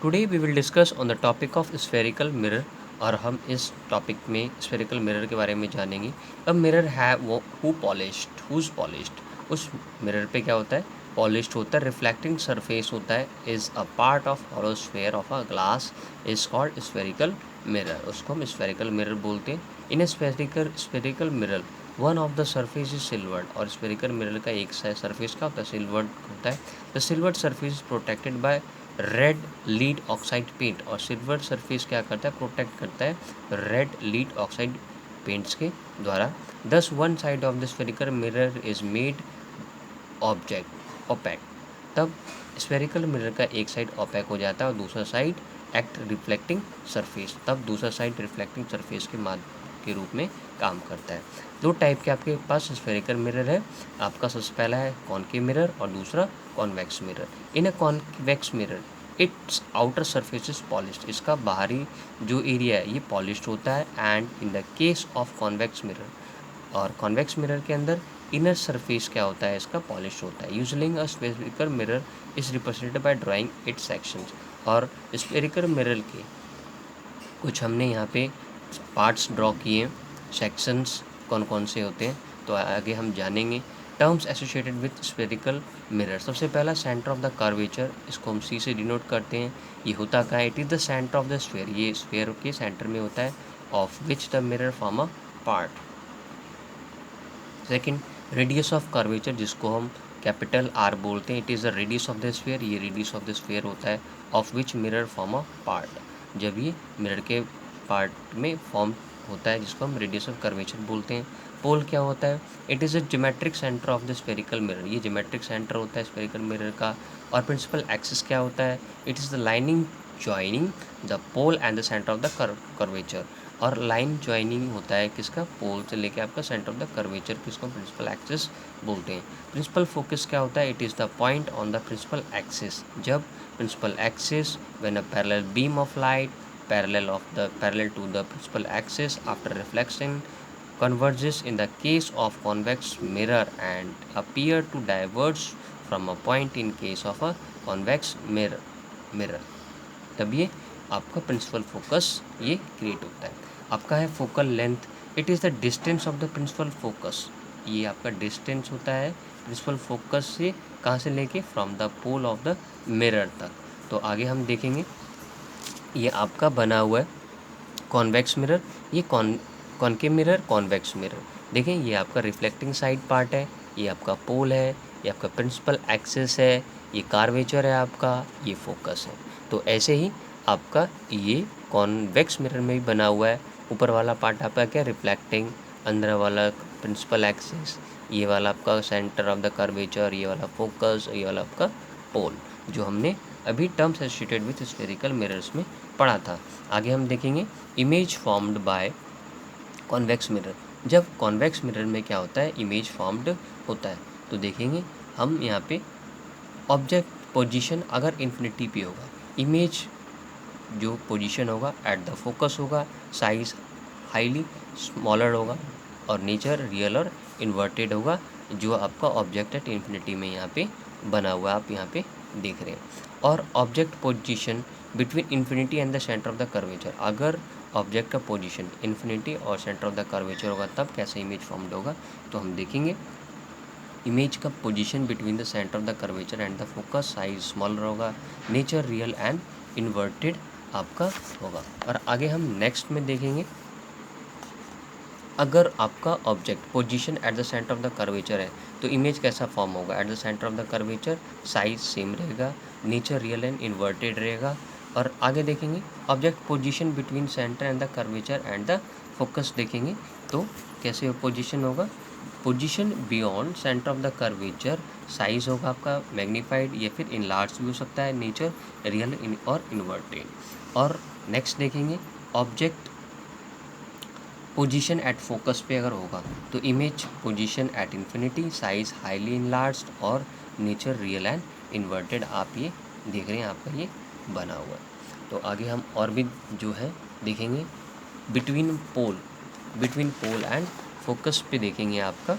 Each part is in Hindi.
Today we will discuss on the topic of spherical mirror और हम इस टॉपिक में स्फेरिकल मिरर के बारे में जानेंगे। अब मिरर है वो हुज पॉलिश्ड, उस मिरर पे क्या होता है, पॉलिश्ड होता है, रिफ्लेक्टिंग सरफेस होता है, is a part of hollow sphere of a glass is called spherical mirror. उसको हम स्फेरिकल मिरर बोलते हैं। In a spherical mirror one of the surface is silvered, और स्फेरिकल मिरर का एक सरफेस का होता है, सिल्वर्ड होता है। The silvered surface is protected by red lead oxide paint, और सिल्वर सरफेस क्या करता है, प्रोटेक्ट करता है रेड लीड ऑक्साइड पेंट्स के द्वारा। Thus one side of the spherical mirror is made object opaque, तब स्फेरिकल मिरर का एक साइड ओपैक हो जाता है और दूसरा साइड एक्ट रिफ्लेक्टिंग सरफेस, तब दूसरा साइड रिफ्लेक्टिंग सरफेस के रूप में काम करता है। दो टाइप के आपके पास स्फेरिकल मिरर है। आपका सबसे पहला है कॉनकेव मिरर और दूसरा convex mirror. In a convex mirror it's outer surface is polished, इसका बाहरी जो एरिया है ये पॉलिश्ड होता है। And in the case of convex mirror, और कॉन्वेक्स मिरर के अंदर इनर सरफेस क्या होता है, इसका पॉलिश होता है। Usually a spherical mirror is represented by drawing it's sections, और स्फेरिकल मिरर के कुछ हमने यहाँ पे पार्ट्स ड्रॉ किए, सेक्शंस कौन कौन से होते हैं तो आगे हम जानेंगे। Terms associated with spherical mirror, सबसे पहला सेंटर ऑफ द कर्वेचर, इसको हम सी से डिनोट करते हैं। ये होता कहाँ है, it is the centre of the sphere, ये स्फेयर के सेंटर में होता है, of which the mirror form a part. Second, radius of curvature, जिसको हम कैपिटल आर बोलते हैं, it is the radius of the sphere, ये रेडियस ऑफ द स्फेयर होता है, of which mirror form a part, जब ये मिरर के पार्ट में फॉर्म होता है, जिसको हम रेडियस ऑफ कर्वेचर बोलते हैं। पोल क्या होता है, it is a geometric centre of the spherical mirror, ये ज्योमेट्रिक सेंटर होता है स्फेरिकल मिरर का। और प्रिंसिपल एक्सिस क्या होता है, it is the lining joining the pole and the centre of the curvature, और लाइन ज्वाइनिंग होता है किसका, पोल से लेके आपका सेंटर ऑफ द कर्वेचर, किसको प्रिंसिपल एक्सिस बोलते हैं। प्रिंसिपल फोकस क्या होता है, it is the point on the principal axis, जब principal axis when a parallel beam of light parallel to the principal axis after reflection converges in the case of convex mirror and appear to diverge from a point in case of a convex mirror, तब ये आपका प्रिंसिपल फोकस ये क्रिएट होता है। आपका है focal length, it is the distance of the principal focus, ये आपका डिस्टेंस होता है प्रिंसिपल फोकस से, कहाँ से लेके, from the pole of the mirror तक। तो आगे हम देखेंगे, ये आपका बना हुआ है कॉन्वेक्स मिरर, ये कॉनकेव मिरर, कॉन्वेक्स मिरर। देखें, ये आपका रिफ्लेक्टिंग साइड पार्ट है, ये आपका पोल है, ये आपका प्रिंसिपल एक्सिस है, ये कार्वेचर है आपका, ये फोकस है। तो ऐसे ही आपका ये कॉन्वेक्स मिरर में भी बना हुआ है। ऊपर वाला पार्ट आपका क्या, रिफ्लेक्टिंग, अंदर वाला प्रिंसिपल एक्सिस, ये वाला आपका सेंटर ऑफ द कर्वेचर, ये वाला फोकस, ये वाला आपका पोल, जो हमने अभी terms associated with spherical mirrors में पढ़ा था। आगे हम देखेंगे image formed by convex mirror, जब कॉन्वेक्स मिरर में क्या होता है, इमेज फॉर्म्ड होता है। तो देखेंगे हम यहाँ पे ऑब्जेक्ट पोजीशन अगर इन्फिनिटी पे होगा, इमेज जो पोजीशन होगा एट द फोकस होगा, साइज हाईली स्मॉलर होगा, और नेचर रियल और इन्वर्टेड होगा, जो आपका ऑब्जेक्ट एट इन्फिनिटी में यहाँ पे बना हुआ है, आप यहाँ पे देख रहे हैं। और object position between infinity and the centre of the curvature, अगर ऑब्जेक्ट का पोजीशन इन्फिनिटी और सेंटर ऑफ द कर्वेचर होगा तब कैसे इमेज फॉर्म्ड होगा, तो हम देखेंगे इमेज का position between the centre of the curvature and the focus, size smaller होगा, नेचर रियल एंड इन्वर्टेड आपका होगा। और आगे हम नेक्स्ट में देखेंगे, अगर आपका object position at the centre of the curvature है तो इमेज कैसा फॉर्म होगा, at the centre of the curvature, size same रहेगा, नेचर रियल एंड इन्वर्टेड रहेगा। और आगे देखेंगे object position between centre and the curvature and the focus, देखेंगे तो कैसे पोजीशन होगा, position beyond centre of the curvature, size होगा आपका मैग्नीफाइड या फिर इनलार्ज भी हो सकता है, नेचर रियल और इन्वर्टेड। और नेक्स्ट देखेंगे ऑब्जेक्ट पोजीशन एट फोकस पे अगर होगा तो image position at infinity, size highly enlarged और नेचर रियल एंड इन्वर्टेड, आप ये देख रहे हैं आपका ये बना हुआ है। तो आगे हम और भी जो है देखेंगे, बिटवीन पोल एंड फोकस पे देखेंगे आपका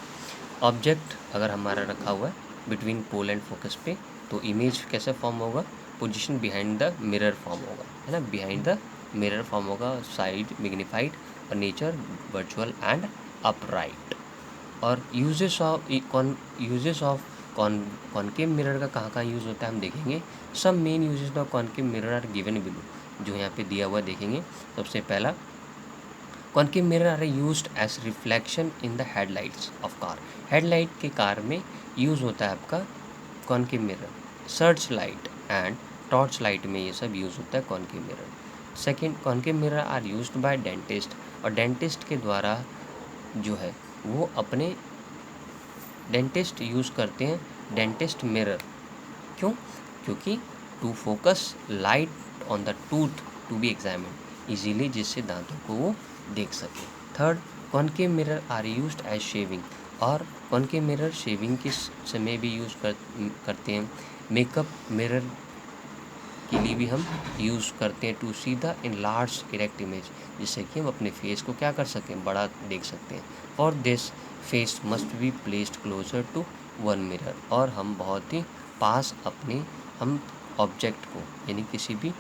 ऑब्जेक्ट अगर हमारा रखा हुआ है बिटवीन पोल एंड फोकस पे, तो इमेज कैसे फॉर्म होगा, position behind the mirror form होगा, है ना, बिहाइंड द मिरर फॉर्म होगा, साइड मैग्नीफाइड और नेचर वर्चुअल एंड अपराइट। और यूजेस ऑफ कॉनकेव मिरर का कहाँ कहाँ यूज़ होता है हम देखेंगे। Some main uses of concave mirror are given below, जो यहाँ पे दिया हुआ देखेंगे। सबसे पहला, concave mirror are used as reflection in the headlights of car. Headlight के कार में यूज़ होता है आपका concave mirror. Search light and torch light में ये सब यूज़ होता है concave mirror. Second, concave mirror are used by dentist, और डेंटिस्ट के द्वारा जो है वो अपने डेंटिस्ट यूज़ करते हैं डेंटिस्ट मिरर। क्यों? क्योंकि to focus light on the tooth to be examine easily, जिससे दांतों को वो देख सके। Third, concave mirror are used as shaving, और कॉनकेव मिरर शेविंग के समय भी यूज़ करते हैं। मेकअप मिरर के लिए भी हम यूज़ करते हैं to see the enlarged erect image, जिससे कि हम अपने फेस को क्या कर सकें, बड़ा देख सकते हैं। For this face must be placed closer to one mirror, और हम बहुत ही पास अपने हम ऑब्जेक्ट को यानी किसी भी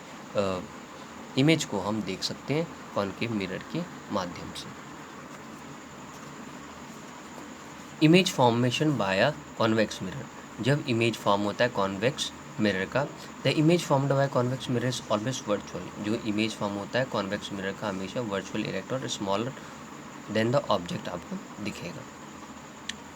इमेज को हम देख सकते हैं कॉनकेव मिरर के माध्यम से। Image formation by convex mirror, जब इमेज फॉर्म होता है कॉन्वेक्स मिरर का, the image formed by convex mirror is always virtual, जो इमेज फॉर्म होता है कॉन्वेक्स मिरर का हमेशा वर्चुअल, इरेक्ट और स्मॉलर देन द ऑब्जेक्ट आपको दिखेगा।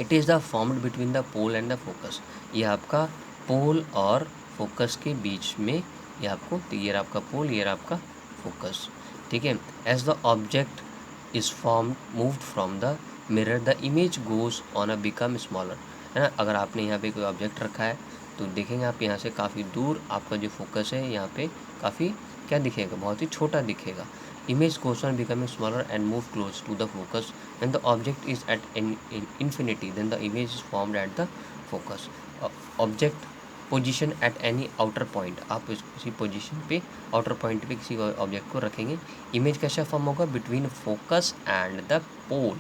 It is the formed between the pole and the focus, ये आपका पोल और फोकस के बीच में, ये आपको, तो ये आपका पोल, ये आपका फोकस, ठीक है। As the object is form moved from the mirror the image goes on a become smaller, है ना। अगर आपने यहाँ पे कोई ऑब्जेक्ट रखा है तो देखेंगे आप यहाँ से काफ़ी दूर आपका जो फोकस है यहाँ पे काफ़ी क्या दिखेगा, बहुत ही छोटा दिखेगा। Image goes on becoming smaller and move close to the focus. When the object is at infinity, then the image is formed at the focus. Object position at any outer point, आप किसी पोजीशन पे आउटर पॉइंट पे किसी ऑब्जेक्ट को रखेंगे, इमेज कैसा फॉर्म होगा, between focus and the pole.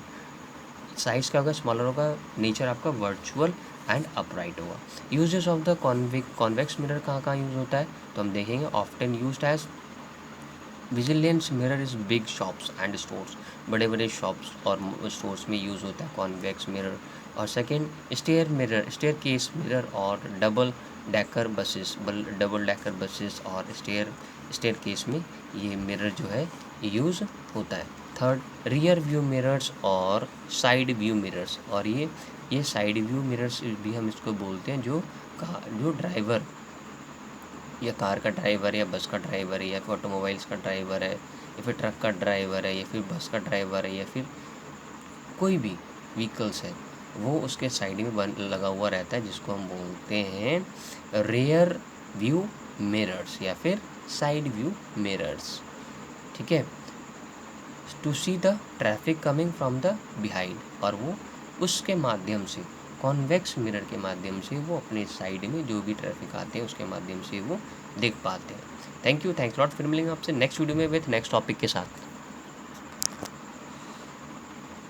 Size क्या होगा, स्मॉलर होगा, नेचर आपका वर्चुअल एंड अपराइट होगा। Uses of the convex mirror कहाँ कहाँ यूज होता है, तो हम देखेंगे। Often used as vigilance mirror is big shops and stores, बड़े बड़े शॉप्स और स्टोर्स में यूज़ होता है कॉन्वेक्स मिरर। और second, stair mirror, staircase mirror और डबल डेकर बसेस और स्टेयर केस में ये मिरर जो है यूज़ होता है। थर्ड, रियर व्यू मिरर्स और साइड व्यू मिरर्स, और ये साइड व्यू मिरर्स भी हम इसको बोलते हैं, जो ड्राइवर या कार का ड्राइवर या बस का ड्राइवर है या फिर ऑटोमोबाइल्स का ड्राइवर है या फिर ट्रक का ड्राइवर है या फिर बस का ड्राइवर है या फिर कोई भी व्हीकल्स है, वो उसके साइड में लगा हुआ रहता है, जिसको हम बोलते हैं रेयर व्यू मिरर्स या फिर साइड व्यू मिरर्स, ठीक है। To see the traffic coming from the behind, और वो उसके माध्यम से, कॉन्वेक्स मिरर के माध्यम से वो अपने साइड में जो भी ट्रैफिक आते हैं उसके माध्यम से वो देख पाते हैं। Thank you, thanks lot. फिर मिलेंगे आपसे नेक्स्ट वीडियो में विथ नेक्स्ट टॉपिक के साथ।